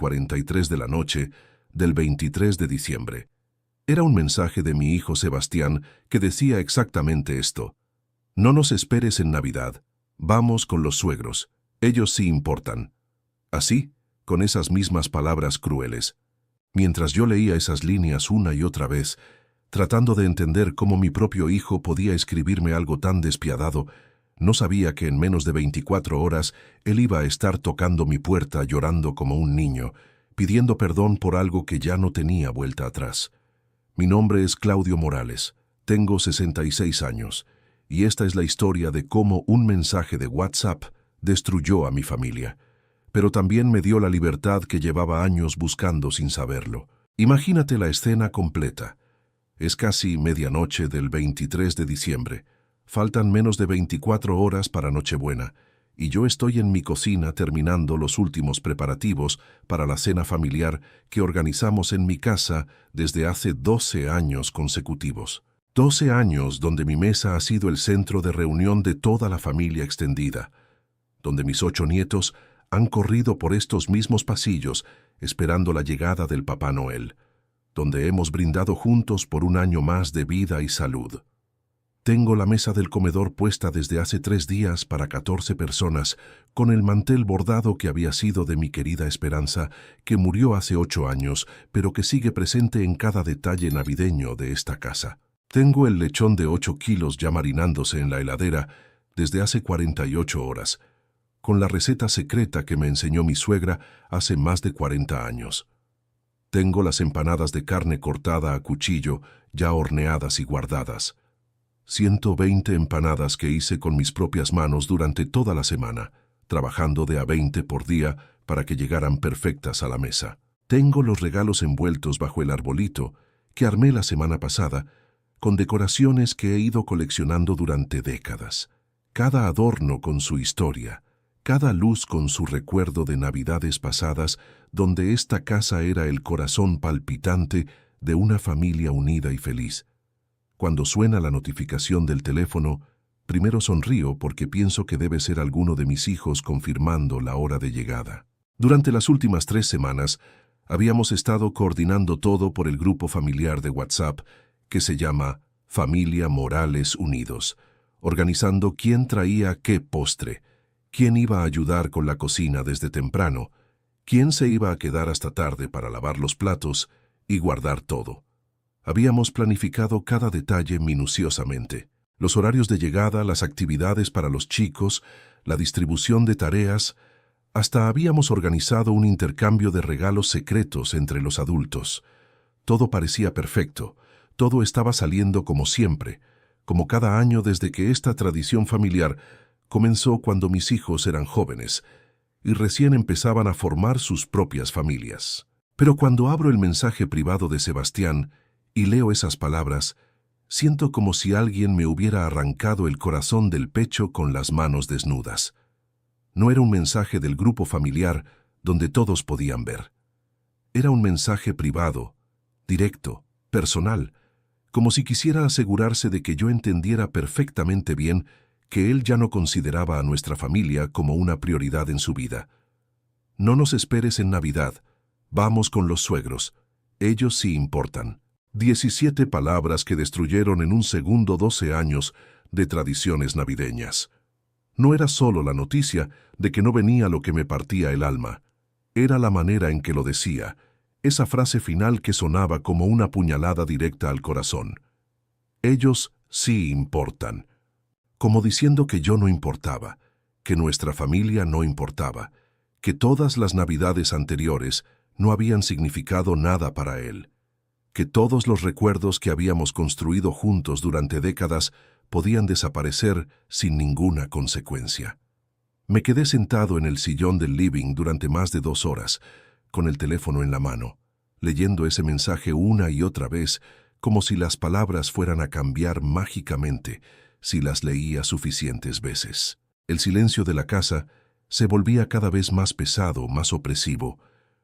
10:43 de la noche del 23 de diciembre. Era un mensaje de mi hijo Sebastián que decía exactamente esto. No nos esperes en Navidad. Vamos con los suegros. Ellos sí importan. Así, con esas mismas palabras crueles. Mientras yo leía esas líneas una y otra vez, tratando de entender cómo mi propio hijo podía escribirme algo tan despiadado, no sabía que en menos de 24 horas él iba a estar tocando mi puerta llorando como un niño, pidiendo perdón por algo que ya no tenía vuelta atrás. Mi nombre es Claudio Morales, tengo 66 años, y esta es la historia de cómo un mensaje de WhatsApp destruyó a mi familia, pero también me dio la libertad que llevaba años buscando sin saberlo. Imagínate la escena completa. Es casi medianoche del 23 de diciembre. Faltan menos de 24 horas para Nochebuena, y yo estoy en mi cocina terminando los últimos preparativos para la cena familiar que organizamos en mi casa desde hace 12 años consecutivos. 12 años donde mi mesa ha sido el centro de reunión de toda la familia extendida, donde mis 8 nietos han corrido por estos mismos pasillos esperando la llegada del Papá Noel, donde hemos brindado juntos por un año más de vida y salud. Tengo la mesa del comedor puesta desde hace 3 días para 14 personas, con el mantel bordado que había sido de mi querida Esperanza, que murió hace 8 años, pero que sigue presente en cada detalle navideño de esta casa. Tengo el lechón de 8 kilos ya marinándose en la heladera desde hace 48 horas, con la receta secreta que me enseñó mi suegra hace más de 40 años. Tengo las empanadas de carne cortada a cuchillo, ya horneadas y guardadas. 120 empanadas que hice con mis propias manos durante toda la semana, trabajando de a 20 por día para que llegaran perfectas a la mesa. Tengo los regalos envueltos bajo el arbolito que armé la semana pasada, con decoraciones que he ido coleccionando durante décadas. Cada adorno con su historia, cada luz con su recuerdo de navidades pasadas donde esta casa era el corazón palpitante de una familia unida y feliz. Cuando suena la notificación del teléfono, primero sonrío porque pienso que debe ser alguno de mis hijos confirmando la hora de llegada. Durante las últimas 3 semanas, habíamos estado coordinando todo por el grupo familiar de WhatsApp que se llama Familia Morales Unidos, organizando quién traía qué postre, quién iba a ayudar con la cocina desde temprano, quién se iba a quedar hasta tarde para lavar los platos y guardar todo. Habíamos planificado cada detalle minuciosamente. Los horarios de llegada, las actividades para los chicos, la distribución de tareas, hasta habíamos organizado un intercambio de regalos secretos entre los adultos. Todo parecía perfecto, todo estaba saliendo como siempre, como cada año desde que esta tradición familiar comenzó cuando mis hijos eran jóvenes y recién empezaban a formar sus propias familias. Pero cuando abro el mensaje privado de Sebastián y leo esas palabras, siento como si alguien me hubiera arrancado el corazón del pecho con las manos desnudas. No era un mensaje del grupo familiar donde todos podían ver. Era un mensaje privado, directo, personal, como si quisiera asegurarse de que yo entendiera perfectamente bien que él ya no consideraba a nuestra familia como una prioridad en su vida. No nos esperes en Navidad, vamos con los suegros, ellos sí importan. 17 palabras que destruyeron en un segundo 12 años de tradiciones navideñas. No era solo la noticia de que no venía lo que me partía el alma, era la manera en que lo decía, esa frase final que sonaba como una puñalada directa al corazón. Ellos sí importan. Como diciendo que yo no importaba, que nuestra familia no importaba, que todas las navidades anteriores no habían significado nada para él, que todos los recuerdos que habíamos construido juntos durante décadas podían desaparecer sin ninguna consecuencia. Me quedé sentado en el sillón del living durante más de 2 horas, con el teléfono en la mano, leyendo ese mensaje una y otra vez, como si las palabras fueran a cambiar mágicamente si las leía suficientes veces. El silencio de la casa se volvía cada vez más pesado, más opresivo.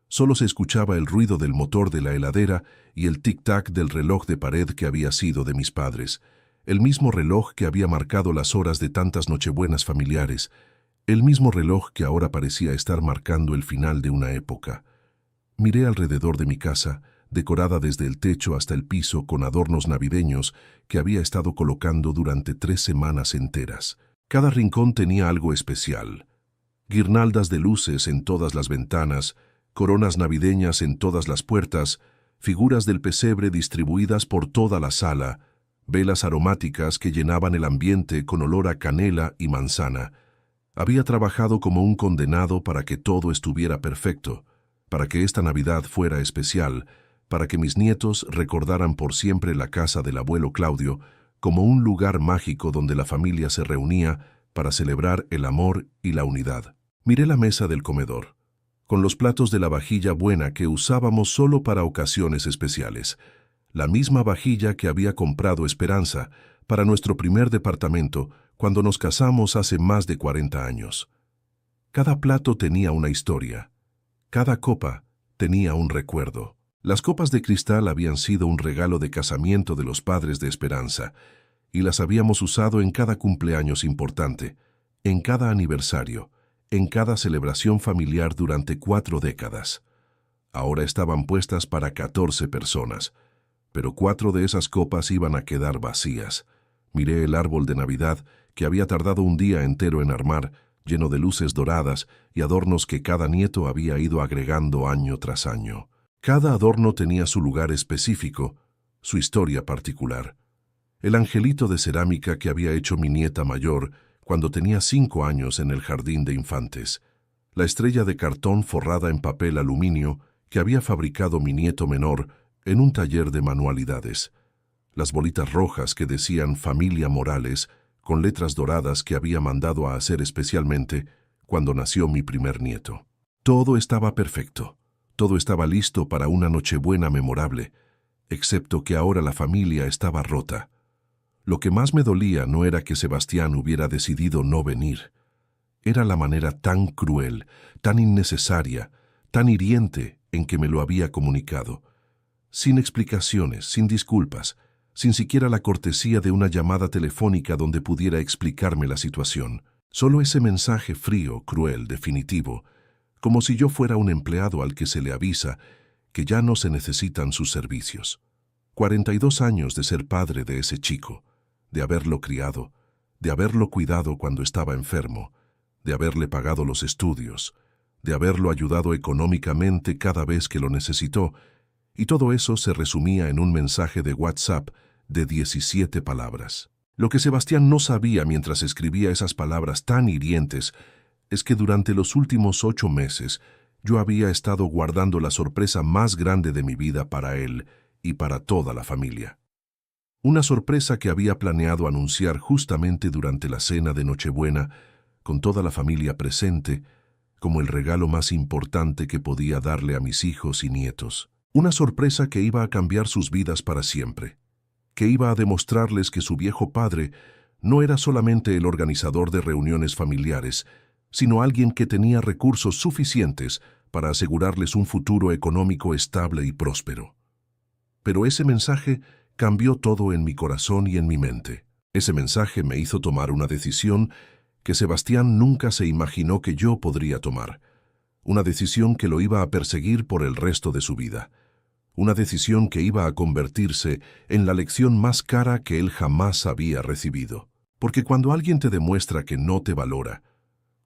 Solo se escuchaba el ruido del motor de la heladera y el tic-tac del reloj de pared que había sido de mis padres, el mismo reloj que había marcado las horas de tantas nochebuenas familiares, el mismo reloj que ahora parecía estar marcando el final de una época. Miré alrededor de mi casa, decorada desde el techo hasta el piso con adornos navideños que había estado colocando durante 3 semanas enteras. Cada rincón tenía algo especial. Guirnaldas de luces en todas las ventanas, coronas navideñas en todas las puertas, figuras del pesebre distribuidas por toda la sala, velas aromáticas que llenaban el ambiente con olor a canela y manzana. Había trabajado como un condenado para que todo estuviera perfecto, para que esta Navidad fuera especial, para que mis nietos recordaran por siempre la casa del abuelo Claudio como un lugar mágico donde la familia se reunía para celebrar el amor y la unidad. Miré la mesa del comedor, con los platos de la vajilla buena que usábamos solo para ocasiones especiales, la misma vajilla que había comprado Esperanza para nuestro primer departamento cuando nos casamos hace más de 40 años. Cada plato tenía una historia, cada copa tenía un recuerdo. Las copas de cristal habían sido un regalo de casamiento de los padres de Esperanza, y las habíamos usado en cada cumpleaños importante, en cada aniversario, en cada celebración familiar durante 4 décadas. Ahora estaban puestas para 14 personas, pero 4 de esas copas iban a quedar vacías. Miré el árbol de Navidad, que había tardado un día entero en armar, lleno de luces doradas y adornos que cada nieto había ido agregando año tras año. Cada adorno tenía su lugar específico, su historia particular. El angelito de cerámica que había hecho mi nieta mayor cuando tenía 5 años en el jardín de infantes. La estrella de cartón forrada en papel aluminio que había fabricado mi nieto menor en un taller de manualidades. Las bolitas rojas que decían Familia Morales, con letras doradas que había mandado a hacer especialmente cuando nació mi primer nieto. Todo estaba perfecto. Todo estaba listo para una Nochebuena memorable, excepto que ahora la familia estaba rota. Lo que más me dolía no era que Sebastián hubiera decidido no venir. Era la manera tan cruel, tan innecesaria, tan hiriente en que me lo había comunicado. Sin explicaciones, sin disculpas, sin siquiera la cortesía de una llamada telefónica donde pudiera explicarme la situación. Solo ese mensaje frío, cruel, definitivo, como si yo fuera un empleado al que se le avisa que ya no se necesitan sus servicios. 42 años de ser padre de ese chico, de haberlo criado, de haberlo cuidado cuando estaba enfermo, de haberle pagado los estudios, de haberlo ayudado económicamente cada vez que lo necesitó, y todo eso se resumía en un mensaje de WhatsApp de 17 palabras. Lo que Sebastián no sabía mientras escribía esas palabras tan hirientes es que durante los últimos 8 meses yo había estado guardando la sorpresa más grande de mi vida para él y para toda la familia. Una sorpresa que había planeado anunciar justamente durante la cena de Nochebuena, con toda la familia presente, como el regalo más importante que podía darle a mis hijos y nietos. Una sorpresa que iba a cambiar sus vidas para siempre, que iba a demostrarles que su viejo padre no era solamente el organizador de reuniones familiares, sino alguien que tenía recursos suficientes para asegurarles un futuro económico estable y próspero. Pero ese mensaje cambió todo en mi corazón y en mi mente. Ese mensaje me hizo tomar una decisión que Sebastián nunca se imaginó que yo podría tomar. Una decisión que lo iba a perseguir por el resto de su vida. Una decisión que iba a convertirse en la lección más cara que él jamás había recibido. Porque cuando alguien te demuestra que no te valora,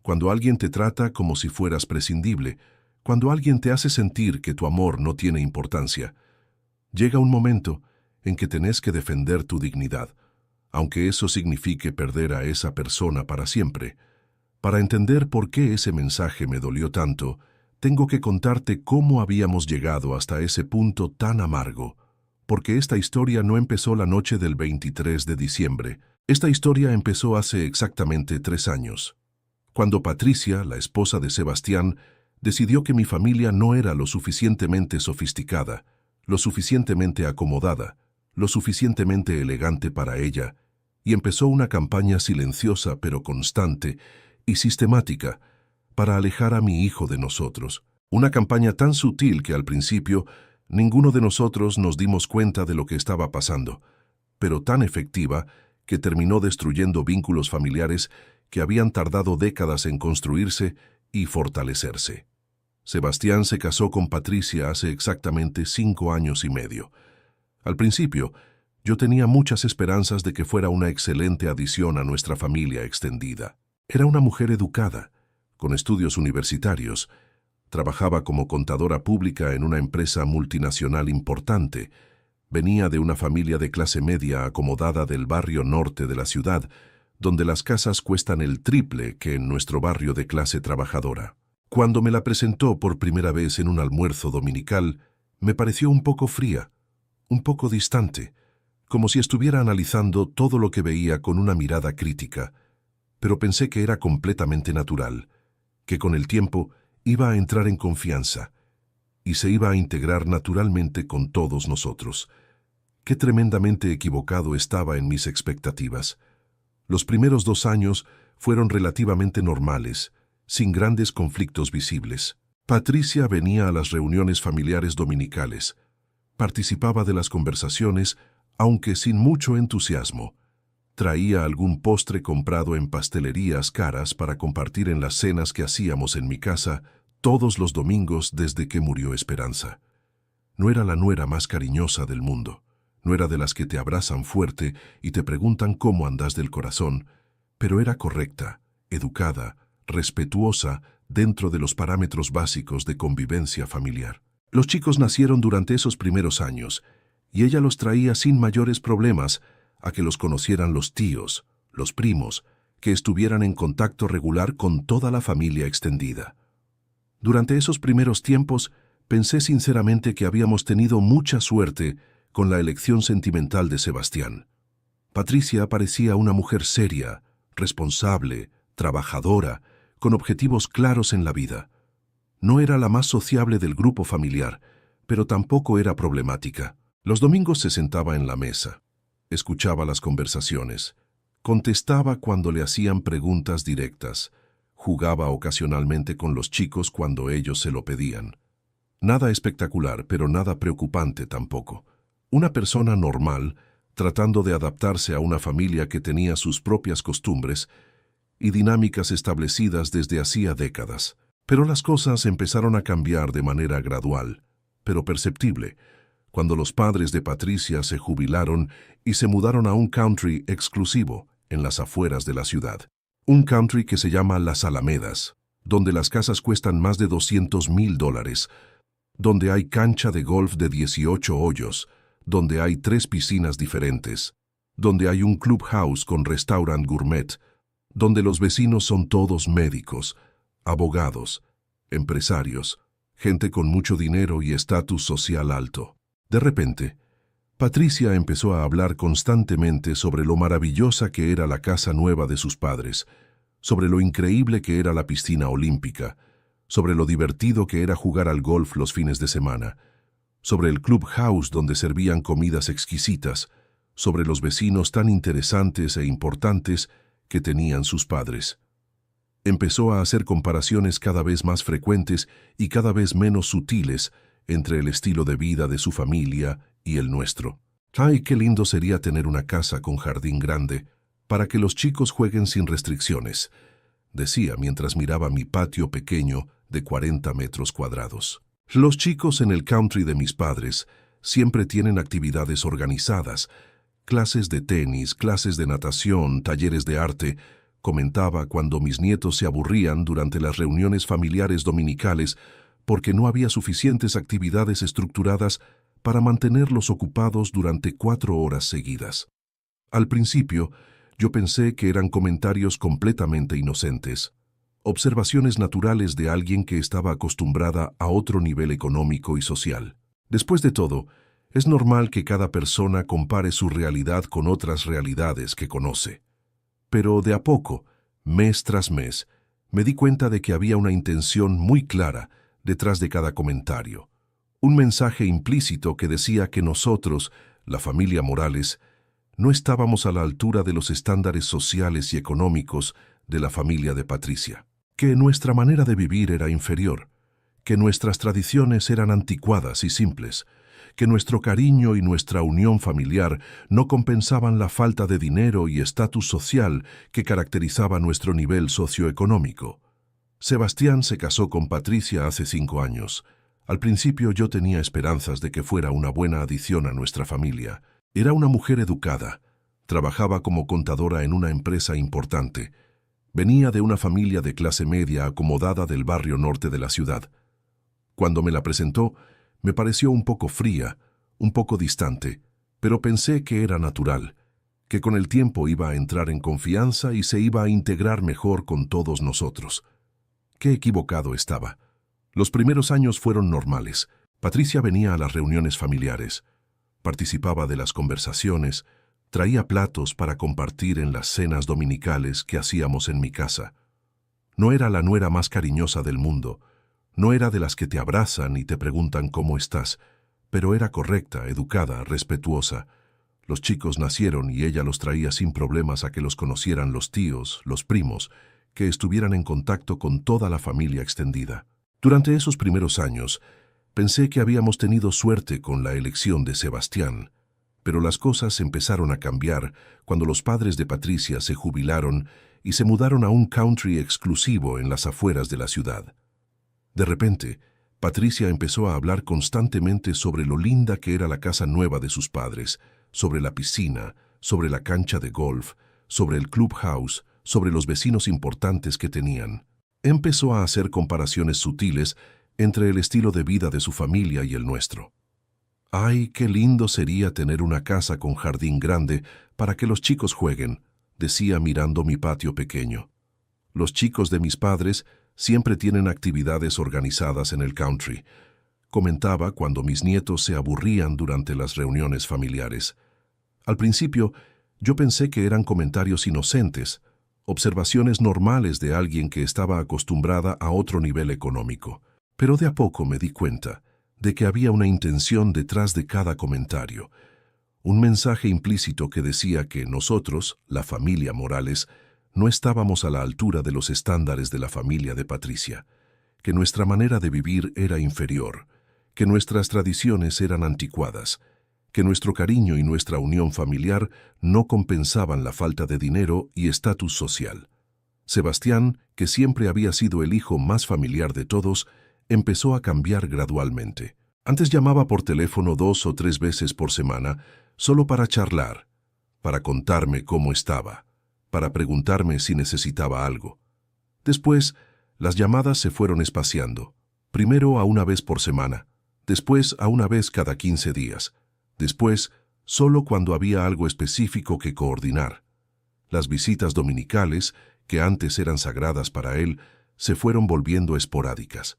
cuando alguien te trata como si fueras prescindible, cuando alguien te hace sentir que tu amor no tiene importancia, llega un momento en que tenés que defender tu dignidad, aunque eso signifique perder a esa persona para siempre. Para entender por qué ese mensaje me dolió tanto, tengo que contarte cómo habíamos llegado hasta ese punto tan amargo, porque esta historia no empezó la noche del 23 de diciembre. Esta historia empezó hace exactamente 3 años, cuando Patricia, la esposa de Sebastián, decidió que mi familia no era lo suficientemente sofisticada, lo suficientemente acomodada, lo suficientemente elegante para ella, y empezó una campaña silenciosa pero constante y sistemática para alejar a mi hijo de nosotros. Una campaña tan sutil que al principio ninguno de nosotros nos dimos cuenta de lo que estaba pasando, pero tan efectiva que terminó destruyendo vínculos familiares que habían tardado décadas en construirse y fortalecerse. Sebastián se casó con Patricia hace exactamente 5 años y medio. Al principio, yo tenía muchas esperanzas de que fuera una excelente adición a nuestra familia extendida. Era una mujer educada, con estudios universitarios. Trabajaba como contadora pública en una empresa multinacional importante. Venía de una familia de clase media acomodada del barrio norte de la ciudad, donde las casas cuestan el triple que en nuestro barrio de clase trabajadora. Cuando me la presentó por primera vez en un almuerzo dominical, me pareció un poco fría, un poco distante, como si estuviera analizando todo lo que veía con una mirada crítica, pero pensé que era completamente natural, que con el tiempo iba a entrar en confianza y se iba a integrar naturalmente con todos nosotros. Qué tremendamente equivocado estaba en mis expectativas. Los primeros 2 años fueron relativamente normales, sin grandes conflictos visibles. Patricia venía a las reuniones familiares dominicales, participaba de las conversaciones, aunque sin mucho entusiasmo. Traía algún postre comprado en pastelerías caras para compartir en las cenas que hacíamos en mi casa todos los domingos desde que murió Esperanza. No era la nuera más cariñosa del mundo, no era de las que te abrazan fuerte y te preguntan cómo andas del corazón, pero era correcta, educada, respetuosa dentro de los parámetros básicos de convivencia familiar. Los chicos nacieron durante esos primeros años, y ella los traía sin mayores problemas a que los conocieran los tíos, los primos, que estuvieran en contacto regular con toda la familia extendida. Durante esos primeros tiempos, pensé sinceramente que habíamos tenido mucha suerte con la elección sentimental de Sebastián. Patricia parecía una mujer seria, responsable, trabajadora, con objetivos claros en la vida. No era la más sociable del grupo familiar, pero tampoco era problemática. Los domingos se sentaba en la mesa, escuchaba las conversaciones, contestaba cuando le hacían preguntas directas, jugaba ocasionalmente con los chicos cuando ellos se lo pedían. Nada espectacular, pero nada preocupante tampoco. Una persona normal, tratando de adaptarse a una familia que tenía sus propias costumbres y dinámicas establecidas desde hacía décadas. Pero las cosas empezaron a cambiar de manera gradual, pero perceptible, cuando los padres de Patricia se jubilaron y se mudaron a un country exclusivo en las afueras de la ciudad. Un country que se llama Las Alamedas, donde las casas cuestan más de $200,000, donde hay cancha de golf de 18 hoyos, donde hay 3 piscinas diferentes, donde hay un clubhouse con restaurant gourmet, donde los vecinos son todos médicos, abogados, empresarios, gente con mucho dinero y estatus social alto. De repente, Patricia empezó a hablar constantemente sobre lo maravillosa que era la casa nueva de sus padres, sobre lo increíble que era la piscina olímpica, sobre lo divertido que era jugar al golf los fines de semana, sobre el clubhouse donde servían comidas exquisitas, sobre los vecinos tan interesantes e importantes que tenían sus padres. Empezó a hacer comparaciones cada vez más frecuentes y cada vez menos sutiles entre el estilo de vida de su familia y el nuestro. ¡Ay, qué lindo sería tener una casa con jardín grande para que los chicos jueguen sin restricciones!, decía mientras miraba mi patio pequeño de 40 metros cuadrados. Los chicos en el country de mis padres siempre tienen actividades organizadas, clases de tenis, clases de natación, talleres de arte, comentaba cuando mis nietos se aburrían durante las reuniones familiares dominicales porque no había suficientes actividades estructuradas para mantenerlos ocupados durante 4 horas seguidas. Al principio, yo pensé que eran comentarios completamente inocentes, observaciones naturales de alguien que estaba acostumbrada a otro nivel económico y social. Después de todo, es normal que cada persona compare su realidad con otras realidades que conoce. Pero de a poco, mes tras mes, me di cuenta de que había una intención muy clara detrás de cada comentario. Un mensaje implícito que decía que nosotros, la familia Morales, no estábamos a la altura de los estándares sociales y económicos de la familia de Patricia, que nuestra manera de vivir era inferior, que nuestras tradiciones eran anticuadas y simples, que nuestro cariño y nuestra unión familiar no compensaban la falta de dinero y estatus social que caracterizaba nuestro nivel socioeconómico. Sebastián se casó con Patricia hace 5 años. Al principio yo tenía esperanzas de que fuera una buena adición a nuestra familia. Era una mujer educada. Trabajaba como contadora en una empresa importante. Venía de una familia de clase media acomodada del barrio norte de la ciudad. Cuando me la presentó, me pareció un poco fría, un poco distante, pero pensé que era natural, que con el tiempo iba a entrar en confianza y se iba a integrar mejor con todos nosotros. Qué equivocado estaba. Los primeros años fueron normales. Patricia venía a las reuniones familiares, participaba de las conversaciones, traía platos para compartir en las cenas dominicales que hacíamos en mi casa. No era la nuera más cariñosa del mundo, no era de las que te abrazan y te preguntan cómo estás, pero era correcta, educada, respetuosa. Los chicos nacieron y ella los traía sin problemas a que los conocieran los tíos, los primos, que estuvieran en contacto con toda la familia extendida. Durante esos primeros años, pensé que habíamos tenido suerte con la elección de Sebastián, pero las cosas empezaron a cambiar cuando los padres de Patricia se jubilaron y se mudaron a un country exclusivo en las afueras de la ciudad. De repente, Patricia empezó a hablar constantemente sobre lo linda que era la casa nueva de sus padres, sobre la piscina, sobre la cancha de golf, sobre el clubhouse, sobre los vecinos importantes que tenían. Empezó a hacer comparaciones sutiles entre el estilo de vida de su familia y el nuestro. «Ay, qué lindo sería tener una casa con jardín grande para que los chicos jueguen», decía mirando mi patio pequeño. «Los chicos de mis padres siempre tienen actividades organizadas en el country», comentaba cuando mis nietos se aburrían durante las reuniones familiares. Al principio, yo pensé que eran comentarios inocentes, observaciones normales de alguien que estaba acostumbrada a otro nivel económico. Pero de a poco me di cuenta de que había una intención detrás de cada comentario, un mensaje implícito que decía que nosotros, la familia Morales, no estábamos a la altura de los estándares de la familia de Patricia, que nuestra manera de vivir era inferior, que nuestras tradiciones eran anticuadas, que nuestro cariño y nuestra unión familiar no compensaban la falta de dinero y estatus social. Sebastián, que siempre había sido el hijo más familiar de todos, empezó a cambiar gradualmente. Antes llamaba por teléfono 2 o 3 veces por semana, solo para charlar, para contarme cómo estaba, para preguntarme si necesitaba algo. Después, las llamadas se fueron espaciando, primero a una vez por semana, después a una vez cada 15 días, después solo cuando había algo específico que coordinar. Las visitas dominicales, que antes eran sagradas para él, se fueron volviendo esporádicas.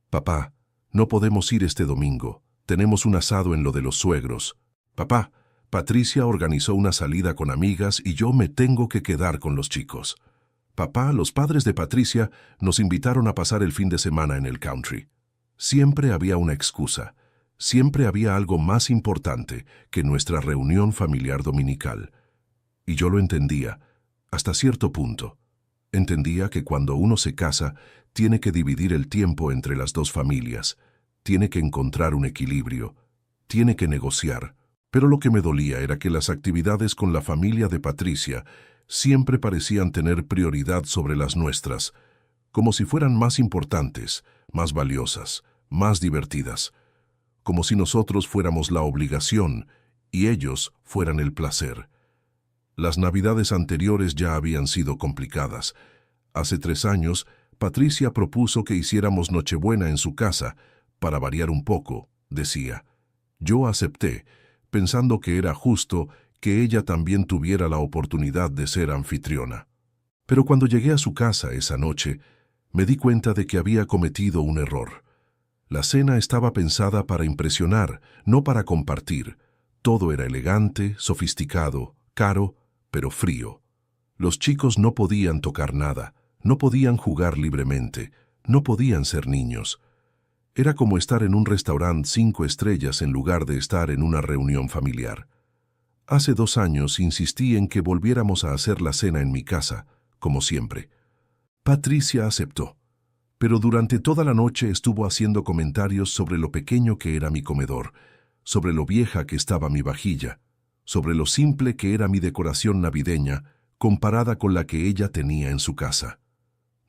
«Papá, no podemos ir este domingo, tenemos un asado en lo de los suegros. Papá, Patricia organizó una salida con amigas y yo me tengo que quedar con los chicos. Papá, los padres de Patricia nos invitaron a pasar el fin de semana en el country». Siempre había una excusa, siempre había algo más importante que nuestra reunión familiar dominical. Y yo lo entendía, hasta cierto punto. Entendía que cuando uno se casa, tiene que dividir el tiempo entre las dos familias, tiene que encontrar un equilibrio, tiene que negociar. Pero lo que me dolía era que las actividades con la familia de Patricia siempre parecían tener prioridad sobre las nuestras, como si fueran más importantes, más valiosas, más divertidas, como si nosotros fuéramos la obligación y ellos fueran el placer. Las navidades anteriores ya habían sido complicadas. Hace 3 años, Patricia propuso que hiciéramos Nochebuena en su casa, para variar un poco, decía. Yo acepté, pensando que era justo que ella también tuviera la oportunidad de ser anfitriona. Pero cuando llegué a su casa esa noche, me di cuenta de que había cometido un error. La cena estaba pensada para impresionar, no para compartir. Todo era elegante, sofisticado, caro, pero frío. Los chicos no podían tocar nada, no podían jugar libremente, no podían ser niños. Era como estar en un restaurante 5 estrellas en lugar de estar en una reunión familiar. Hace 2 años insistí en que volviéramos a hacer la cena en mi casa, como siempre. Patricia aceptó, pero durante toda la noche estuvo haciendo comentarios sobre lo pequeño que era mi comedor, sobre lo vieja que estaba mi vajilla, sobre lo simple que era mi decoración navideña comparada con la que ella tenía en su casa.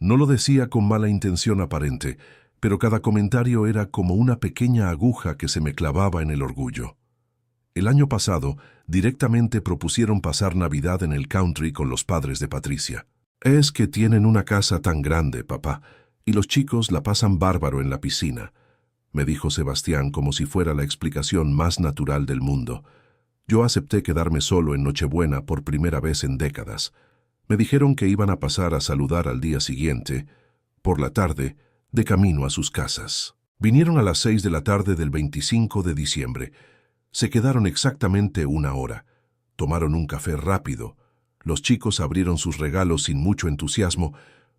No lo decía con mala intención aparente, pero cada comentario era como una pequeña aguja que se me clavaba en el orgullo. El año pasado, directamente propusieron pasar Navidad en el country con los padres de Patricia. Es que tienen una casa tan grande, papá, y los chicos la pasan bárbaro en la piscina, me dijo Sebastián como si fuera la explicación más natural del mundo. Yo acepté quedarme solo en Nochebuena por primera vez en décadas. Me dijeron que iban a pasar a saludar al día siguiente, por la tarde, de camino a sus casas. Vinieron a las 6 de la tarde del 25 de diciembre. Se quedaron exactamente 1 hora. Tomaron un café rápido. Los chicos abrieron sus regalos sin mucho entusiasmo,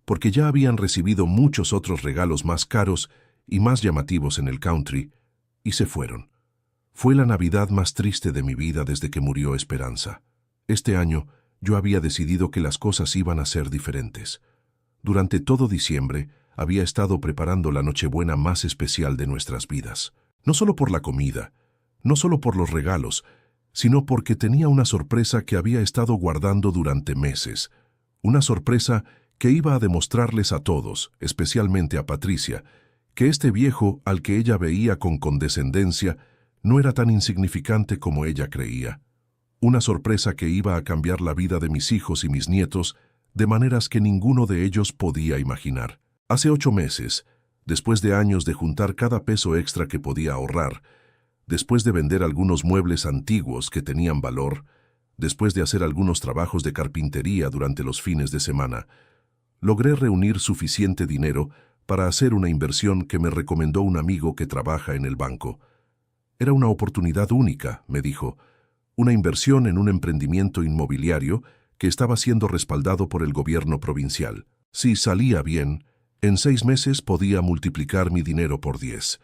porque ya habían recibido muchos otros regalos más caros y más llamativos en el country, y se fueron. Fue la Navidad más triste de mi vida desde que murió Esperanza. Este año, yo había decidido que las cosas iban a ser diferentes. Durante todo diciembre, había estado preparando la Nochebuena más especial de nuestras vidas. No solo por la comida, no solo por los regalos, sino porque tenía una sorpresa que había estado guardando durante meses. Una sorpresa que iba a demostrarles a todos, especialmente a Patricia, que este viejo al que ella veía con condescendencia no era tan insignificante como ella creía. Una sorpresa que iba a cambiar la vida de mis hijos y mis nietos de maneras que ninguno de ellos podía imaginar. Hace 8 meses, después de años de juntar cada peso extra que podía ahorrar, después de vender algunos muebles antiguos que tenían valor, después de hacer algunos trabajos de carpintería durante los fines de semana, logré reunir suficiente dinero para hacer una inversión que me recomendó un amigo que trabaja en el banco. Era una oportunidad única, me dijo, una inversión en un emprendimiento inmobiliario que estaba siendo respaldado por el gobierno provincial. Si salía bien, en 6 meses podía multiplicar mi dinero por 10.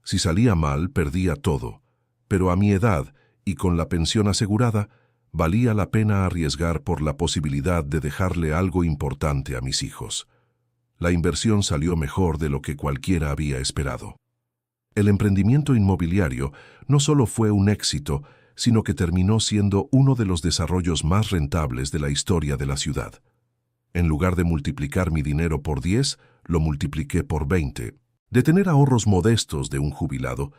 Si salía mal, perdía todo. Pero a mi edad, y con la pensión asegurada, valía la pena arriesgar por la posibilidad de dejarle algo importante a mis hijos. La inversión salió mejor de lo que cualquiera había esperado. El emprendimiento inmobiliario no solo fue un éxito, sino que terminó siendo uno de los desarrollos más rentables de la historia de la ciudad. En lugar de multiplicar mi dinero por 10, lo multipliqué por 20. De tener ahorros modestos de un jubilado,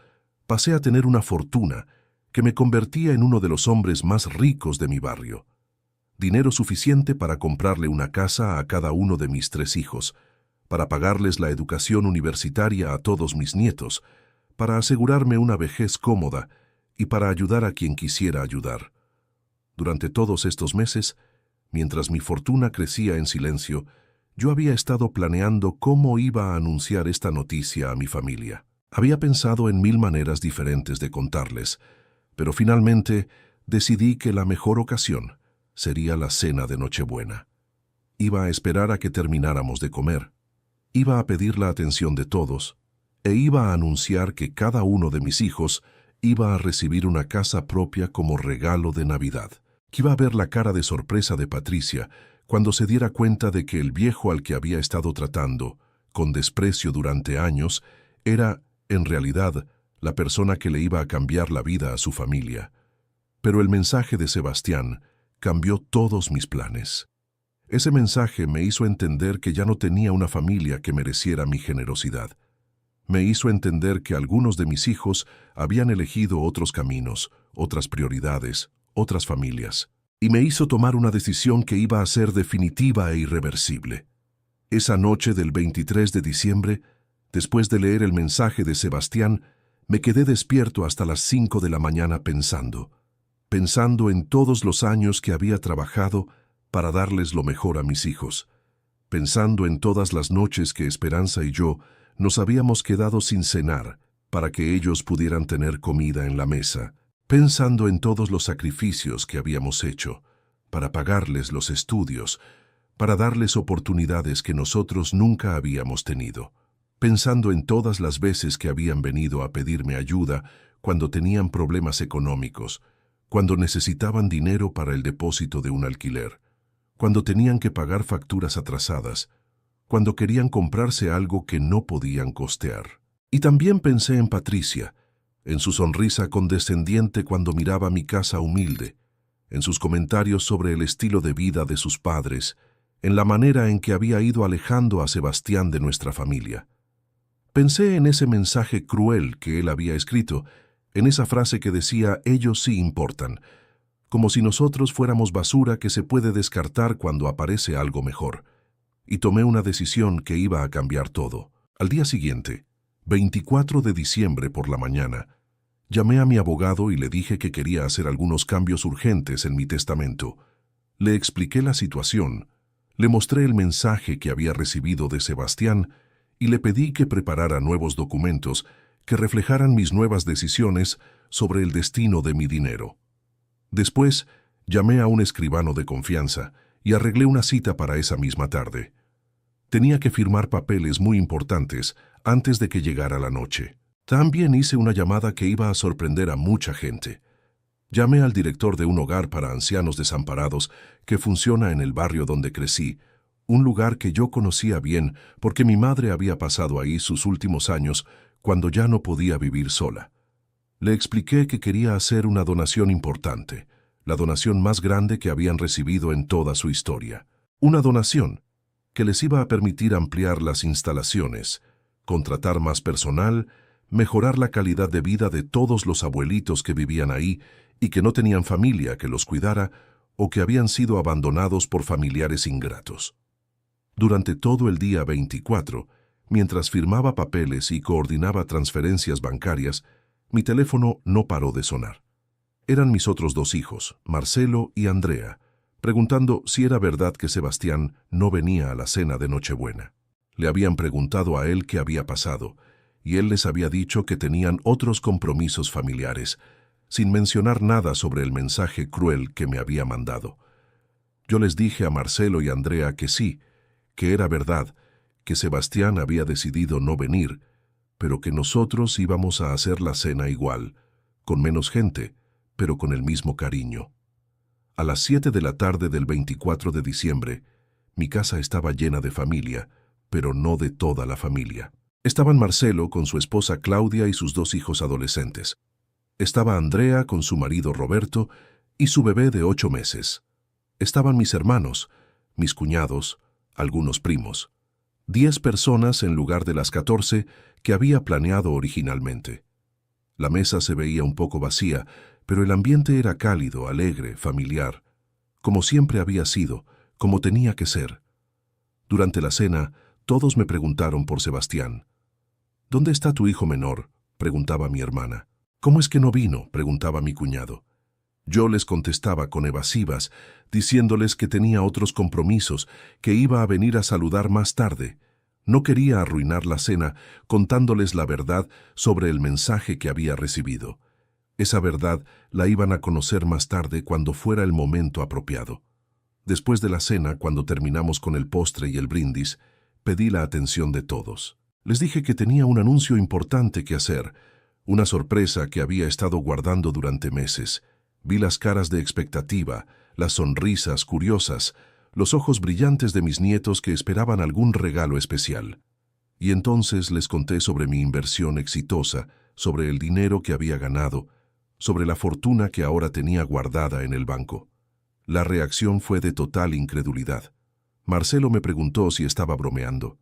pasé a tener una fortuna que me convertía en uno de los hombres más ricos de mi barrio. Dinero suficiente para comprarle una casa a cada uno de mis 3 hijos, para pagarles la educación universitaria a todos mis nietos, para asegurarme una vejez cómoda y para ayudar a quien quisiera ayudar. Durante todos estos meses, mientras mi fortuna crecía en silencio, yo había estado planeando cómo iba a anunciar esta noticia a mi familia. Había pensado en 1000 maneras diferentes de contarles, pero finalmente decidí que la mejor ocasión sería la cena de Nochebuena. Iba a esperar a que termináramos de comer. Iba a pedir la atención de todos e iba a anunciar que cada uno de mis hijos iba a recibir una casa propia como regalo de Navidad. Que iba a ver la cara de sorpresa de Patricia cuando se diera cuenta de que el viejo al que había estado tratando, con desprecio durante años, era, en realidad, la persona que le iba a cambiar la vida a su familia. Pero el mensaje de Sebastián cambió todos mis planes. Ese mensaje me hizo entender que ya no tenía una familia que mereciera mi generosidad. Me hizo entender que algunos de mis hijos habían elegido otros caminos, otras prioridades, otras familias. Y me hizo tomar una decisión que iba a ser definitiva e irreversible. Esa noche del 23 de diciembre, después de leer el mensaje de Sebastián, me quedé despierto hasta las 5 de la mañana pensando en todos los años que había trabajado para darles lo mejor a mis hijos, pensando en todas las noches que Esperanza y yo nos habíamos quedado sin cenar para que ellos pudieran tener comida en la mesa, pensando en todos los sacrificios que habíamos hecho para pagarles los estudios, para darles oportunidades que nosotros nunca habíamos tenido, pensando en todas las veces que habían venido a pedirme ayuda cuando tenían problemas económicos, cuando necesitaban dinero para el depósito de un alquiler, cuando tenían que pagar facturas atrasadas, cuando querían comprarse algo que no podían costear. Y también pensé en Patricia, en su sonrisa condescendiente cuando miraba mi casa humilde, en sus comentarios sobre el estilo de vida de sus padres, en la manera en que había ido alejando a Sebastián de nuestra familia. Pensé en ese mensaje cruel que él había escrito, en esa frase que decía «ellos sí importan», como si nosotros fuéramos basura que se puede descartar cuando aparece algo mejor. Y tomé una decisión que iba a cambiar todo. Al día siguiente, 24 de diciembre por la mañana, llamé a mi abogado y le dije que quería hacer algunos cambios urgentes en mi testamento. Le expliqué la situación, le mostré el mensaje que había recibido de Sebastián y le pedí que preparara nuevos documentos que reflejaran mis nuevas decisiones sobre el destino de mi dinero. Después, llamé a un escribano de confianza y arreglé una cita para esa misma tarde. Tenía que firmar papeles muy importantes antes de que llegara la noche. También hice una llamada que iba a sorprender a mucha gente. Llamé al director de un hogar para ancianos desamparados que funciona en el barrio donde crecí, un lugar que yo conocía bien porque mi madre había pasado ahí sus últimos años cuando ya no podía vivir sola. Le expliqué que quería hacer una donación importante, la donación más grande que habían recibido en toda su historia. Una donación que les iba a permitir ampliar las instalaciones, contratar más personal, mejorar la calidad de vida de todos los abuelitos que vivían ahí y que no tenían familia que los cuidara o que habían sido abandonados por familiares ingratos. Durante todo el día 24, mientras firmaba papeles y coordinaba transferencias bancarias, mi teléfono no paró de sonar. Eran mis otros dos hijos, Marcelo y Andrea, preguntando si era verdad que Sebastián no venía a la cena de Nochebuena. Le habían preguntado a él qué había pasado, y él les había dicho que tenían otros compromisos familiares, sin mencionar nada sobre el mensaje cruel que me había mandado. Yo les dije a Marcelo y Andrea que sí, que era verdad, que Sebastián había decidido no venir, pero que nosotros íbamos a hacer la cena igual, con menos gente, pero con el mismo cariño. A las 7 de la tarde del 24 de diciembre, mi casa estaba llena de familia, pero no de toda la familia. Estaban Marcelo con su esposa Claudia y sus dos hijos adolescentes. Estaba Andrea con su marido Roberto y su bebé de 8 meses. Estaban mis hermanos, mis cuñados, algunos primos. 10 personas en lugar de las 14 que había planeado originalmente. La mesa se veía un poco vacía, pero el ambiente era cálido, alegre, familiar, como siempre había sido, como tenía que ser. Durante la cena, todos me preguntaron por Sebastián. «¿Dónde está tu hijo menor?», preguntaba mi hermana. «¿Cómo es que no vino?», preguntaba mi cuñado. Yo les contestaba con evasivas, diciéndoles que tenía otros compromisos, que iba a venir a saludar más tarde. No quería arruinar la cena contándoles la verdad sobre el mensaje que había recibido. Esa verdad la iban a conocer más tarde cuando fuera el momento apropiado. Después de la cena, cuando terminamos con el postre y el brindis, pedí la atención de todos. Les dije que tenía un anuncio importante que hacer, una sorpresa que había estado guardando durante meses. Vi las caras de expectativa, las sonrisas curiosas, los ojos brillantes de mis nietos que esperaban algún regalo especial. Y entonces les conté sobre mi inversión exitosa, sobre el dinero que había ganado, sobre la fortuna que ahora tenía guardada en el banco. La reacción fue de total incredulidad. Marcelo me preguntó si estaba bromeando.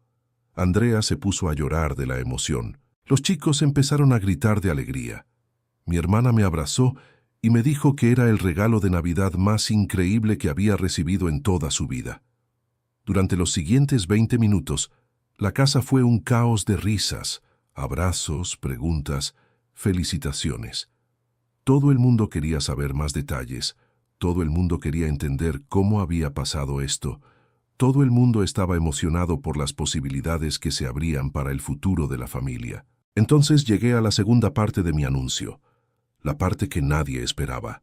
Andrea se puso a llorar de la emoción. Los chicos empezaron a gritar de alegría. Mi hermana me abrazó y me dijo que era el regalo de Navidad más increíble que había recibido en toda su vida. Durante los siguientes 20 minutos, la casa fue un caos de risas, abrazos, preguntas, felicitaciones. Todo el mundo quería saber más detalles, todo el mundo quería entender cómo había pasado esto, todo el mundo estaba emocionado por las posibilidades que se abrían para el futuro de la familia. Entonces llegué a la segunda parte de mi anuncio, la parte que nadie esperaba.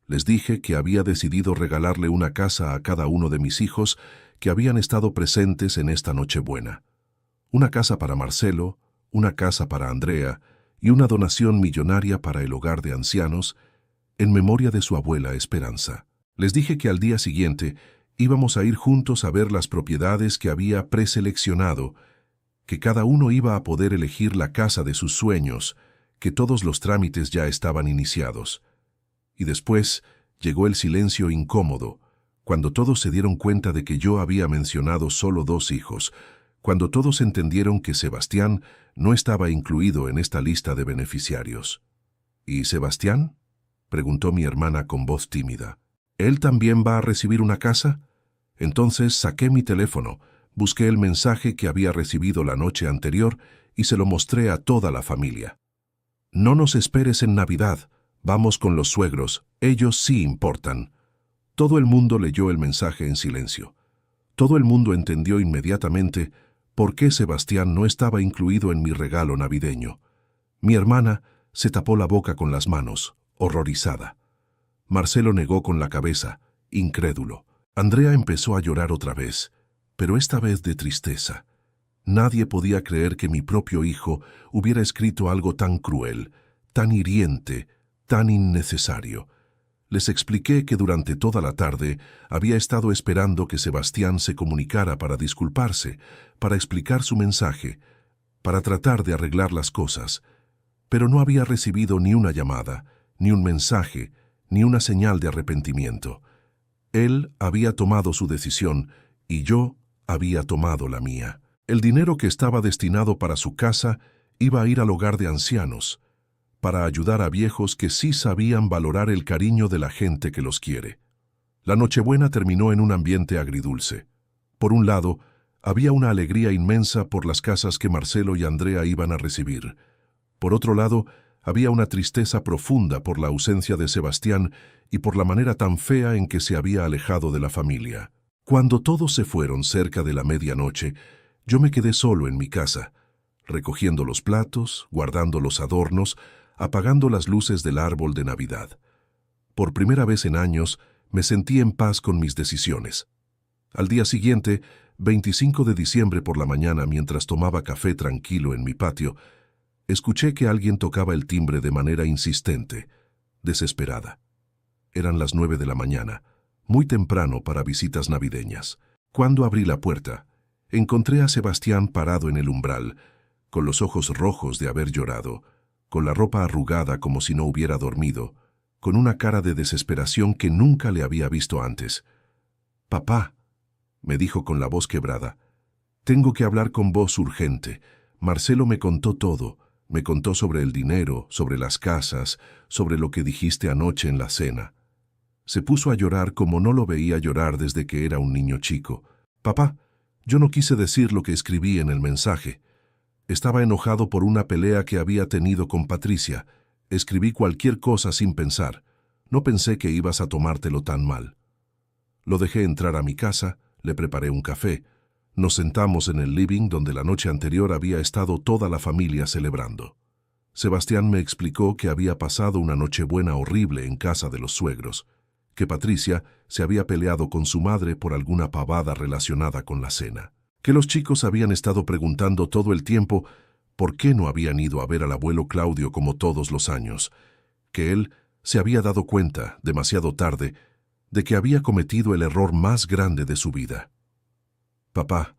Les dije que había decidido regalarle una casa a cada uno de mis hijos que habían estado presentes en esta Nochebuena. Una casa para Marcelo, una casa para Andrea y una donación millonaria para el hogar de ancianos en memoria de su abuela Esperanza. Les dije que al día siguiente íbamos a ir juntos a ver las propiedades que había preseleccionado, que cada uno iba a poder elegir la casa de sus sueños, que todos los trámites ya estaban iniciados. Y después llegó el silencio incómodo, Cuando todos se dieron cuenta de que yo había mencionado solo 2 hijos, cuando todos entendieron que Sebastián no estaba incluido en esta lista de beneficiarios. ¿Y Sebastián?, preguntó mi hermana con voz tímida. ¿Él también va a recibir una casa? Entonces saqué mi teléfono, busqué el mensaje que había recibido la noche anterior y se lo mostré a toda la familia. No nos esperes en Navidad, vamos con los suegros, ellos sí importan. Todo el mundo leyó el mensaje en silencio. Todo el mundo entendió inmediatamente por qué Sebastián no estaba incluido en mi regalo navideño. Mi hermana se tapó la boca con las manos, horrorizada. Marcelo negó con la cabeza, incrédulo. Andrea empezó a llorar otra vez, pero esta vez de tristeza. Nadie podía creer que mi propio hijo hubiera escrito algo tan cruel, tan hiriente, tan innecesario. Les expliqué que durante toda la tarde había estado esperando que Sebastián se comunicara para disculparse, para explicar su mensaje, para tratar de arreglar las cosas, pero no había recibido ni una llamada, ni un mensaje, ni una señal de arrepentimiento. Él había tomado su decisión y yo había tomado la mía. El dinero que estaba destinado para su casa iba a ir al hogar de ancianos, para ayudar a viejos que sí sabían valorar el cariño de la gente que los quiere. La Nochebuena terminó en un ambiente agridulce. Por un lado, había una alegría inmensa por las casas que Marcelo y Andrea iban a recibir. Por otro lado, había una tristeza profunda por la ausencia de Sebastián y por la manera tan fea en que se había alejado de la familia. Cuando todos se fueron cerca de la medianoche, yo me quedé solo en mi casa, recogiendo los platos, guardando los adornos, apagando las luces del árbol de Navidad. Por primera vez en años, me sentí en paz con mis decisiones. Al día siguiente, 25 de diciembre por la mañana, mientras tomaba café tranquilo en mi patio, escuché que alguien tocaba el timbre de manera insistente, desesperada. Eran las 9 de la mañana, muy temprano para visitas navideñas. Cuando abrí la puerta, encontré a Sebastián parado en el umbral, con los ojos rojos de haber llorado, con la ropa arrugada como si no hubiera dormido, con una cara de desesperación que nunca le había visto antes. «Papá», me dijo con la voz quebrada, «tengo que hablar con vos urgente. Marcelo me contó todo. Me contó sobre el dinero, sobre las casas, sobre lo que dijiste anoche en la cena». Se puso a llorar como no lo veía llorar desde que era un niño chico. «Papá, yo no quise decir lo que escribí en el mensaje. Estaba enojado por una pelea que había tenido con Patricia. Escribí cualquier cosa sin pensar. No pensé que ibas a tomártelo tan mal». Lo dejé entrar a mi casa, le preparé un café. Nos sentamos en el living donde la noche anterior había estado toda la familia celebrando. Sebastián me explicó que había pasado una Nochebuena horrible en casa de los suegros, que Patricia se había peleado con su madre por alguna pavada relacionada con la cena, que los chicos habían estado preguntando todo el tiempo por qué no habían ido a ver al abuelo Claudio como todos los años, que él se había dado cuenta, demasiado tarde, de que había cometido el error más grande de su vida. «Papá»,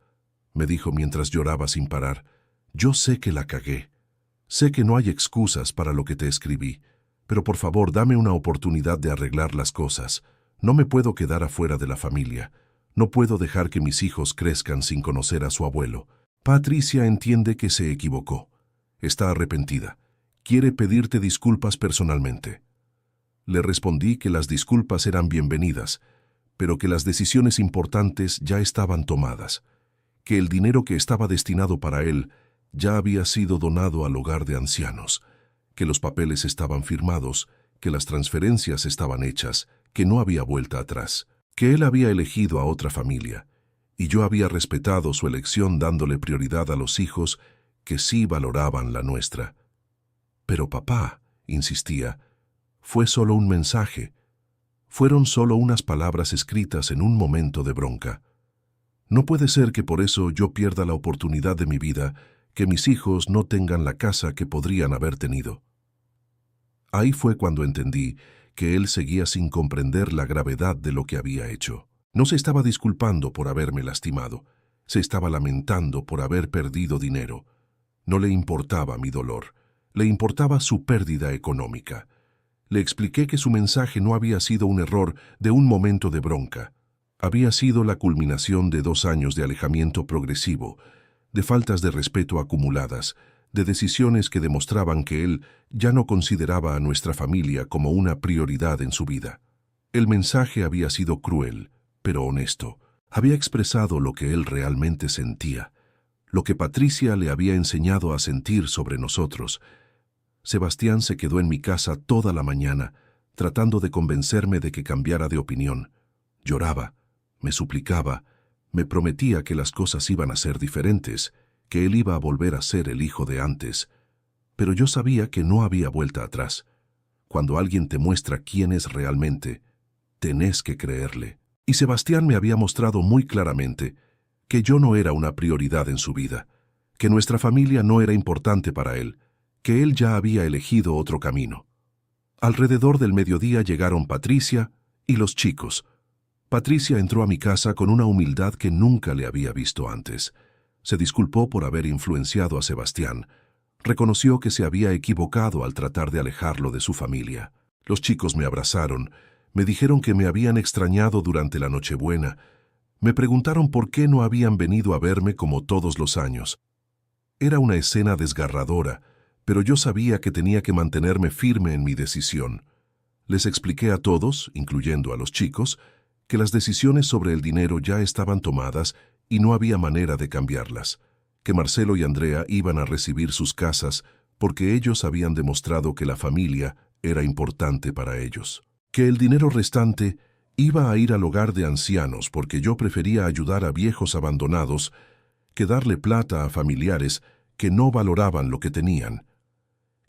me dijo mientras lloraba sin parar, «yo sé que la cagué. Sé que no hay excusas para lo que te escribí, pero por favor dame una oportunidad de arreglar las cosas. No me puedo quedar afuera de la familia. No puedo dejar que mis hijos crezcan sin conocer a su abuelo». Patricia entiende que se equivocó. Está arrepentida. Quiere pedirte disculpas personalmente. Le respondí que las disculpas eran bienvenidas, pero que las decisiones importantes ya estaban tomadas, que el dinero que estaba destinado para él ya había sido donado al hogar de ancianos, que los papeles estaban firmados, que las transferencias estaban hechas, que no había vuelta atrás, que él había elegido a otra familia, y yo había respetado su elección dándole prioridad a los hijos que sí valoraban la nuestra. «Pero papá», insistía, «fue solo un mensaje. Fueron solo unas palabras escritas en un momento de bronca. No puede ser que por eso yo pierda la oportunidad de mi vida, que mis hijos no tengan la casa que podrían haber tenido». Ahí fue cuando entendí que él seguía sin comprender la gravedad de lo que había hecho. No se estaba disculpando por haberme lastimado, se estaba lamentando por haber perdido dinero. No le importaba mi dolor, le importaba su pérdida económica. Le expliqué que su mensaje no había sido un error de un momento de bronca. Había sido la culminación de 2 años de alejamiento progresivo, de faltas de respeto acumuladas, de decisiones que demostraban que él ya no consideraba a nuestra familia como una prioridad en su vida. El mensaje había sido cruel, pero honesto. Había expresado lo que él realmente sentía, lo que Patricia le había enseñado a sentir sobre nosotros. Sebastián se quedó en mi casa toda la mañana, tratando de convencerme de que cambiara de opinión. Lloraba, me suplicaba, me prometía que las cosas iban a ser diferentes, que él iba a volver a ser el hijo de antes. Pero yo sabía que no había vuelta atrás. Cuando alguien te muestra quién es realmente, tenés que creerle. Y Sebastián me había mostrado muy claramente que yo no era una prioridad en su vida, que nuestra familia no era importante para él, que él ya había elegido otro camino. Alrededor del mediodía llegaron Patricia y los chicos. Patricia entró a mi casa con una humildad que nunca le había visto antes. Se disculpó por haber influenciado a Sebastián. Reconoció que se había equivocado al tratar de alejarlo de su familia. Los chicos me abrazaron, me dijeron que me habían extrañado durante la Nochebuena. Me preguntaron por qué no habían venido a verme como todos los años. Era una escena desgarradora, pero yo sabía que tenía que mantenerme firme en mi decisión. Les expliqué a todos, incluyendo a los chicos, que las decisiones sobre el dinero ya estaban tomadas y no había manera de cambiarlas, que Marcelo y Andrea iban a recibir sus casas porque ellos habían demostrado que la familia era importante para ellos, que el dinero restante iba a ir al hogar de ancianos porque yo prefería ayudar a viejos abandonados que darle plata a familiares que no valoraban lo que tenían,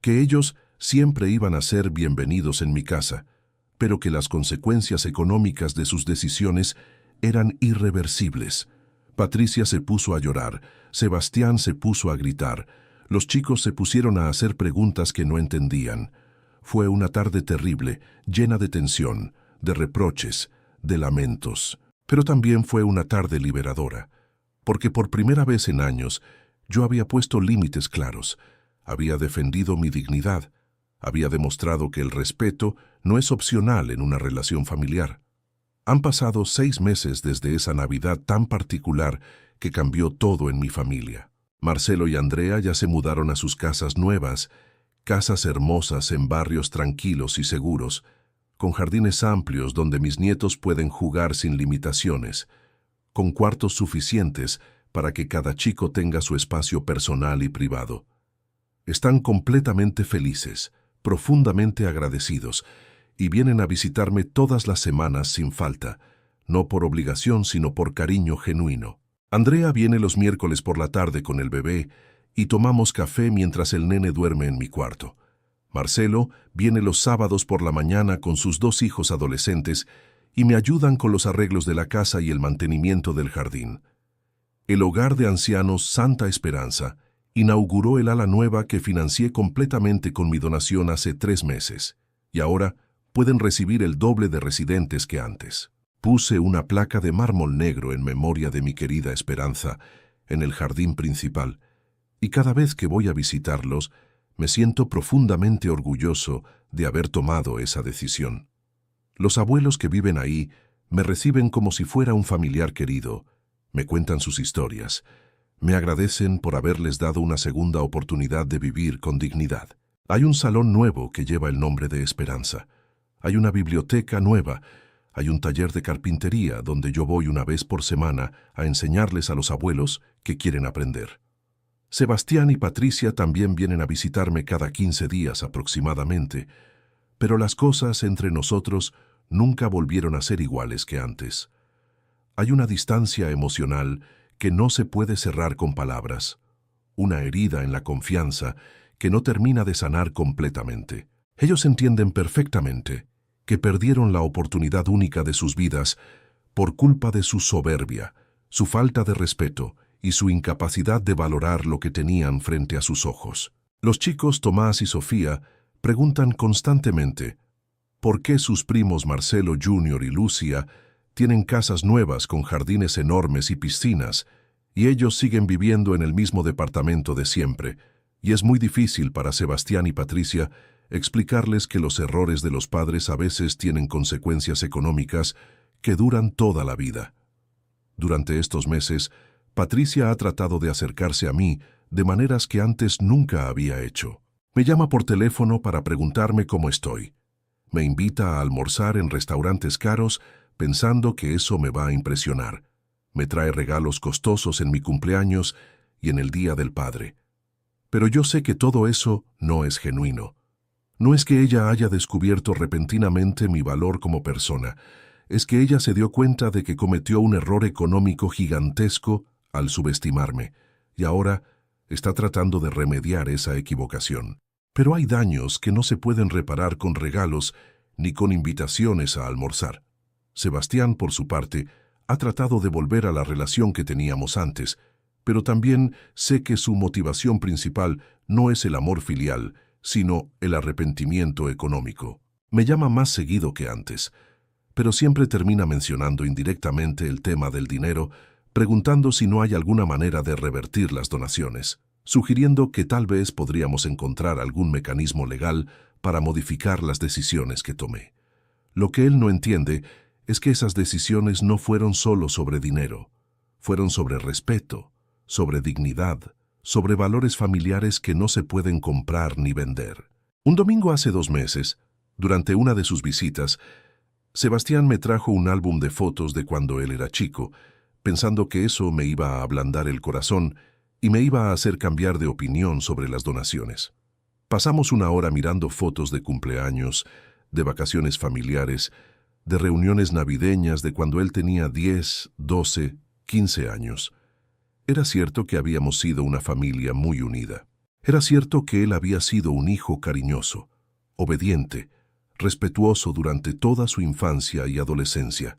que ellos siempre iban a ser bienvenidos en mi casa, pero que las consecuencias económicas de sus decisiones eran irreversibles. Patricia se puso a llorar, Sebastián se puso a gritar, los chicos se pusieron a hacer preguntas que no entendían. Fue una tarde terrible, llena de tensión, de reproches, de lamentos. Pero también fue una tarde liberadora, porque por primera vez en años yo había puesto límites claros, había defendido mi dignidad, había demostrado que el respeto no es opcional en una relación familiar. Han pasado 6 meses desde esa Navidad tan particular que cambió todo en mi familia. Marcelo y Andrea ya se mudaron a sus casas nuevas, casas hermosas en barrios tranquilos y seguros, con jardines amplios donde mis nietos pueden jugar sin limitaciones, con cuartos suficientes para que cada chico tenga su espacio personal y privado. Están completamente felices, profundamente agradecidos, y vienen a visitarme todas las semanas sin falta, no por obligación sino por cariño genuino. Andrea viene los miércoles por la tarde con el bebé y tomamos café mientras el nene duerme en mi cuarto. Marcelo viene los sábados por la mañana con sus 2 hijos adolescentes y me ayudan con los arreglos de la casa y el mantenimiento del jardín. El hogar de ancianos Santa Esperanza inauguró el ala nueva que financié completamente con mi donación hace 3 meses, y ahora pueden recibir el doble de residentes que antes. Puse una placa de mármol negro en memoria de mi querida Esperanza en el jardín principal, y cada vez que voy a visitarlos, me siento profundamente orgulloso de haber tomado esa decisión. Los abuelos que viven ahí me reciben como si fuera un familiar querido, me cuentan sus historias, me agradecen por haberles dado una segunda oportunidad de vivir con dignidad. Hay un salón nuevo que lleva el nombre de Esperanza. Hay una biblioteca nueva. Hay un taller de carpintería donde yo voy una vez por semana a enseñarles a los abuelos que quieren aprender. Sebastián y Patricia también vienen a visitarme cada 15 días aproximadamente, pero las cosas entre nosotros nunca volvieron a ser iguales que antes. Hay una distancia emocional que no se puede cerrar con palabras, una herida en la confianza que no termina de sanar completamente. Ellos entienden perfectamente que perdieron la oportunidad única de sus vidas por culpa de su soberbia, su falta de respeto y su incapacidad de valorar lo que tenían frente a sus ojos. Los chicos Tomás y Sofía preguntan constantemente por qué sus primos Marcelo Jr. y Lucia tienen casas nuevas con jardines enormes y piscinas, y ellos siguen viviendo en el mismo departamento de siempre, y es muy difícil para Sebastián y Patricia explicarles que los errores de los padres a veces tienen consecuencias económicas que duran toda la vida. Durante estos meses, Patricia ha tratado de acercarse a mí de maneras que antes nunca había hecho. Me llama por teléfono para preguntarme cómo estoy. Me invita a almorzar en restaurantes caros pensando que eso me va a impresionar. Me trae regalos costosos en mi cumpleaños y en el Día del Padre. Pero yo sé que todo eso no es genuino. No es que ella haya descubierto repentinamente mi valor como persona, es que ella se dio cuenta de que cometió un error económico gigantesco al subestimarme, y ahora está tratando de remediar esa equivocación. Pero hay daños que no se pueden reparar con regalos ni con invitaciones a almorzar. Sebastián, por su parte, ha tratado de volver a la relación que teníamos antes, pero también sé que su motivación principal no es el amor filial, sino el arrepentimiento económico. Me llama más seguido que antes, pero siempre termina mencionando indirectamente el tema del dinero, preguntando si no hay alguna manera de revertir las donaciones, sugiriendo que tal vez podríamos encontrar algún mecanismo legal para modificar las decisiones que tomé. Lo que él no entiende es que esas decisiones no fueron solo sobre dinero, fueron sobre respeto, sobre dignidad, sobre valores familiares que no se pueden comprar ni vender. Un domingo hace 2 meses, durante una de sus visitas, Sebastián me trajo un álbum de fotos de cuando él era chico, pensando que eso me iba a ablandar el corazón y me iba a hacer cambiar de opinión sobre las donaciones. Pasamos una hora mirando fotos de cumpleaños, de vacaciones familiares, de reuniones navideñas de cuando él tenía 10, 12, 15 años. Era cierto que habíamos sido una familia muy unida. Era cierto que él había sido un hijo cariñoso, obediente, respetuoso durante toda su infancia y adolescencia.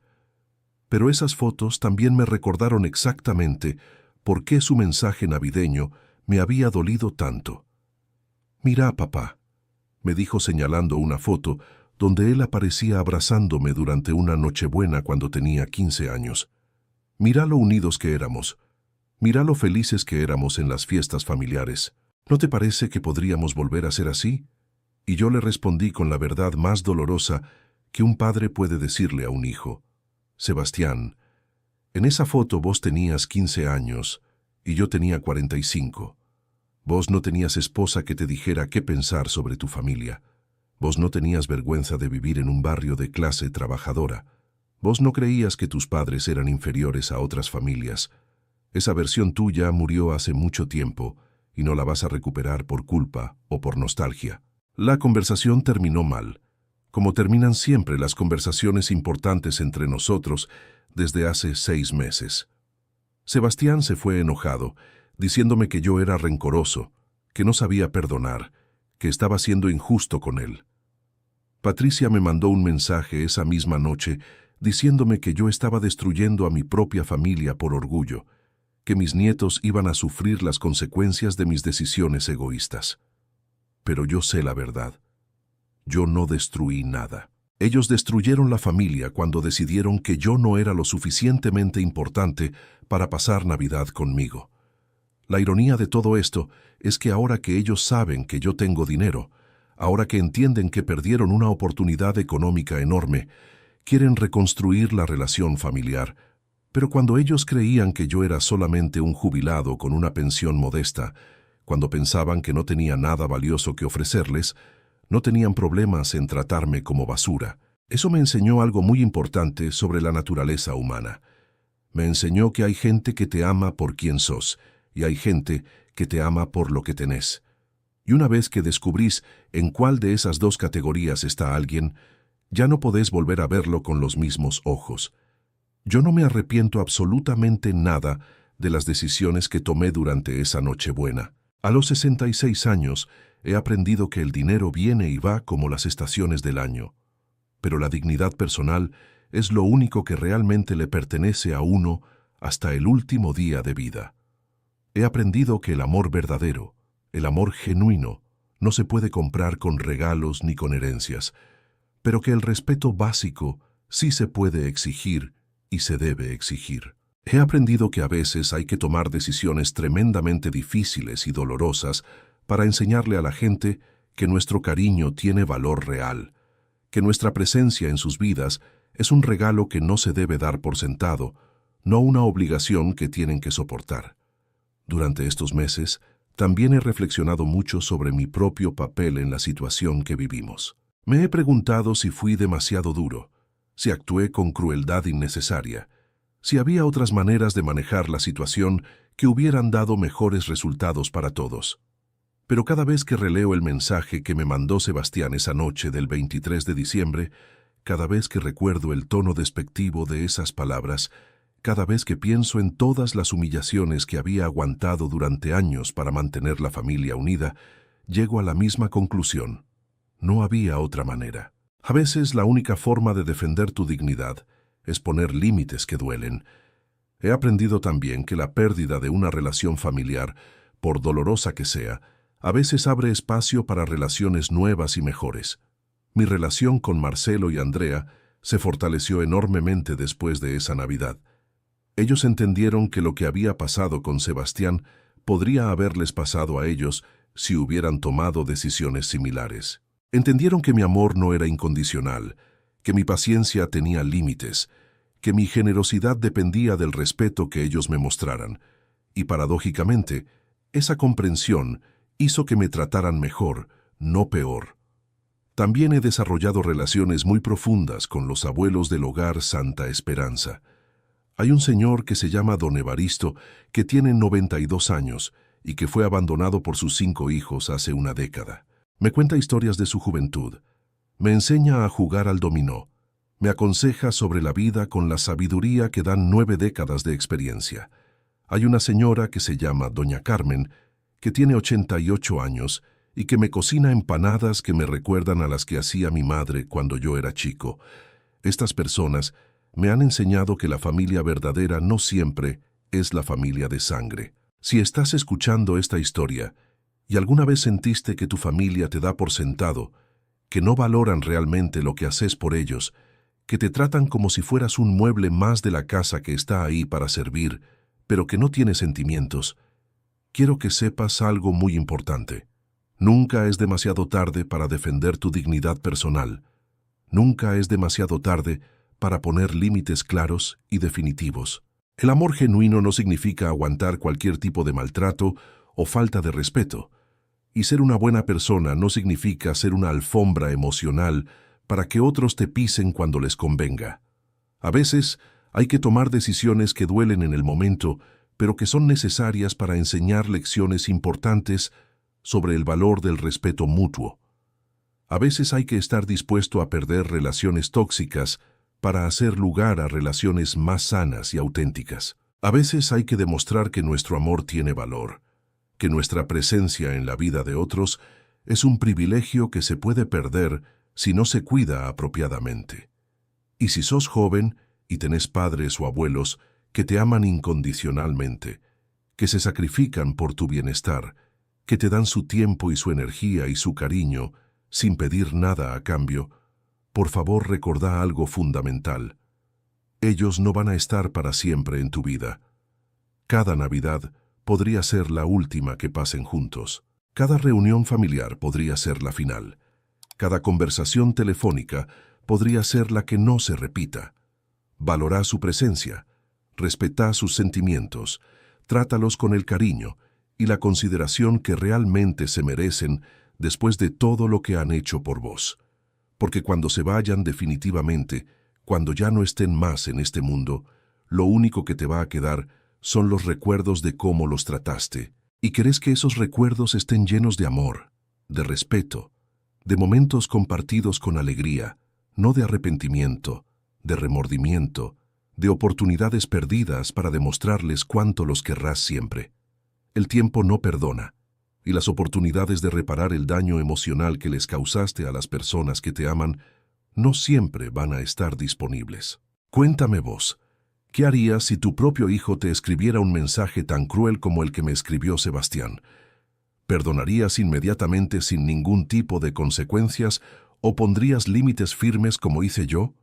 Pero esas fotos también me recordaron exactamente por qué su mensaje navideño me había dolido tanto. «Mira, papá», me dijo señalando una foto donde él aparecía abrazándome durante una Nochebuena cuando tenía 15 años. «Mira lo unidos que éramos. Mira lo felices que éramos en las fiestas familiares. ¿No te parece que podríamos volver a ser así?» Y yo le respondí con la verdad más dolorosa que un padre puede decirle a un hijo. «Sebastián, en esa foto vos tenías 15 años y yo tenía 45. Vos no tenías esposa que te dijera qué pensar sobre tu familia. Vos no tenías vergüenza de vivir en un barrio de clase trabajadora. Vos no creías que tus padres eran inferiores a otras familias. Esa versión tuya murió hace mucho tiempo y no la vas a recuperar por culpa o por nostalgia». La conversación terminó mal, como terminan siempre las conversaciones importantes entre nosotros desde hace 6 meses. Sebastián se fue enojado, diciéndome que yo era rencoroso, que no sabía perdonar, que estaba siendo injusto con él. Patricia me mandó un mensaje esa misma noche diciéndome que yo estaba destruyendo a mi propia familia por orgullo, que mis nietos iban a sufrir las consecuencias de mis decisiones egoístas. Pero yo sé la verdad. Yo no destruí nada. Ellos destruyeron la familia cuando decidieron que yo no era lo suficientemente importante para pasar Navidad conmigo. La ironía de todo esto es que ahora que ellos saben que yo tengo dinero, ahora que entienden que perdieron una oportunidad económica enorme, quieren reconstruir la relación familiar. Pero cuando ellos creían que yo era solamente un jubilado con una pensión modesta, cuando pensaban que no tenía nada valioso que ofrecerles, no tenían problemas en tratarme como basura. Eso me enseñó algo muy importante sobre la naturaleza humana. Me enseñó que hay gente que te ama por quien sos, y hay gente que te ama por lo que tenés. Y una vez que descubrís en cuál de esas dos categorías está alguien, ya no podés volver a verlo con los mismos ojos. Yo no me arrepiento absolutamente nada de las decisiones que tomé durante esa Nochebuena. A los 66 años he aprendido que el dinero viene y va como las estaciones del año, pero la dignidad personal es lo único que realmente le pertenece a uno hasta el último día de vida. He aprendido que el amor verdadero, el amor genuino, no se puede comprar con regalos ni con herencias, pero que el respeto básico sí se puede exigir y se debe exigir. He aprendido que a veces hay que tomar decisiones tremendamente difíciles y dolorosas para enseñarle a la gente que nuestro cariño tiene valor real, que nuestra presencia en sus vidas Es un regalo que no se debe dar por sentado, no una obligación que tienen que soportar. Durante estos meses, también he reflexionado mucho sobre mi propio papel en la situación que vivimos. Me he preguntado si fui demasiado duro, si actué con crueldad innecesaria, si había otras maneras de manejar la situación que hubieran dado mejores resultados para todos. Pero cada vez que releo el mensaje que me mandó Sebastián esa noche del 23 de diciembre, cada vez que recuerdo el tono despectivo de esas palabras, cada vez que pienso en todas las humillaciones que había aguantado durante años para mantener la familia unida, llego a la misma conclusión. No había otra manera. A veces la única forma de defender tu dignidad es poner límites que duelen. He aprendido también que la pérdida de una relación familiar, por dolorosa que sea, a veces abre espacio para relaciones nuevas y mejores. Mi relación con Marcelo y Andrea se fortaleció enormemente después de esa Navidad. Ellos entendieron que lo que había pasado con Sebastián podría haberles pasado a ellos si hubieran tomado decisiones similares. Entendieron que mi amor no era incondicional, que mi paciencia tenía límites, que mi generosidad dependía del respeto que ellos me mostraran. Y paradójicamente, esa comprensión hizo que me trataran mejor, no peor. También he desarrollado relaciones muy profundas con los abuelos del hogar Santa Esperanza. Hay un señor que se llama Don Evaristo, que tiene 92 años y que fue abandonado por sus 5 hijos hace una década. Me cuenta historias de su juventud, me enseña a jugar al dominó, me aconseja sobre la vida con la sabiduría que dan 9 décadas de experiencia. Hay una señora que se llama Doña Carmen, que tiene 88 años y que me cocina empanadas que me recuerdan a las que hacía mi madre cuando yo era chico. Estas personas me han enseñado que la familia verdadera no siempre es la familia de sangre. Si estás escuchando esta historia y alguna vez sentiste que tu familia te da por sentado, que no valoran realmente lo que haces por ellos, que te tratan como si fueras un mueble más de la casa que está ahí para servir, pero que no tiene sentimientos, quiero que sepas algo muy importante. Nunca es demasiado tarde para defender tu dignidad personal. Nunca es demasiado tarde para poner límites claros y definitivos. El amor genuino no significa aguantar cualquier tipo de maltrato o falta de respeto. Y ser una buena persona no significa ser una alfombra emocional para que otros te pisen cuando les convenga. A veces hay que tomar decisiones que duelen en el momento, pero que son necesarias para enseñar lecciones importantes sobre el valor del respeto mutuo. A veces hay que estar dispuesto a perder relaciones tóxicas para hacer lugar a relaciones más sanas y auténticas. A veces hay que demostrar que nuestro amor tiene valor, que nuestra presencia en la vida de otros es un privilegio que se puede perder si no se cuida apropiadamente. Y si sos joven y tenés padres o abuelos que te aman incondicionalmente, que se sacrifican por tu bienestar, que te dan su tiempo y su energía y su cariño sin pedir nada a cambio, por favor recordá algo fundamental. Ellos no van a estar para siempre en tu vida. Cada Navidad podría ser la última que pasen juntos. Cada reunión familiar podría ser la final. Cada conversación telefónica podría ser la que no se repita. Valorá su presencia, respetá sus sentimientos, trátalos con el cariño y la consideración que realmente se merecen después de todo lo que han hecho por vos. Porque cuando se vayan definitivamente, cuando ya no estén más en este mundo, lo único que te va a quedar son los recuerdos de cómo los trataste. Y querés que esos recuerdos estén llenos de amor, de respeto, de momentos compartidos con alegría, no de arrepentimiento, de remordimiento, de oportunidades perdidas para demostrarles cuánto los querrás siempre. El tiempo no perdona, y las oportunidades de reparar el daño emocional que les causaste a las personas que te aman no siempre van a estar disponibles. Cuéntame vos, ¿qué harías si tu propio hijo te escribiera un mensaje tan cruel como el que me escribió Sebastián? ¿Perdonarías inmediatamente sin ningún tipo de consecuencias o pondrías límites firmes como hice yo?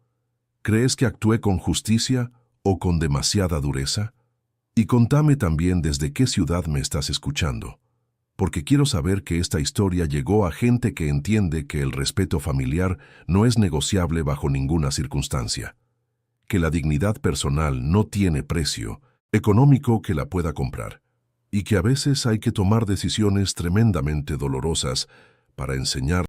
¿Crees que actué con justicia o con demasiada dureza? Y contame también desde qué ciudad me estás escuchando, porque quiero saber que esta historia llegó a gente que entiende que el respeto familiar no es negociable bajo ninguna circunstancia. que la dignidad personal no tiene precio económico que la pueda comprar, y que a veces hay que tomar decisiones tremendamente dolorosas para enseñar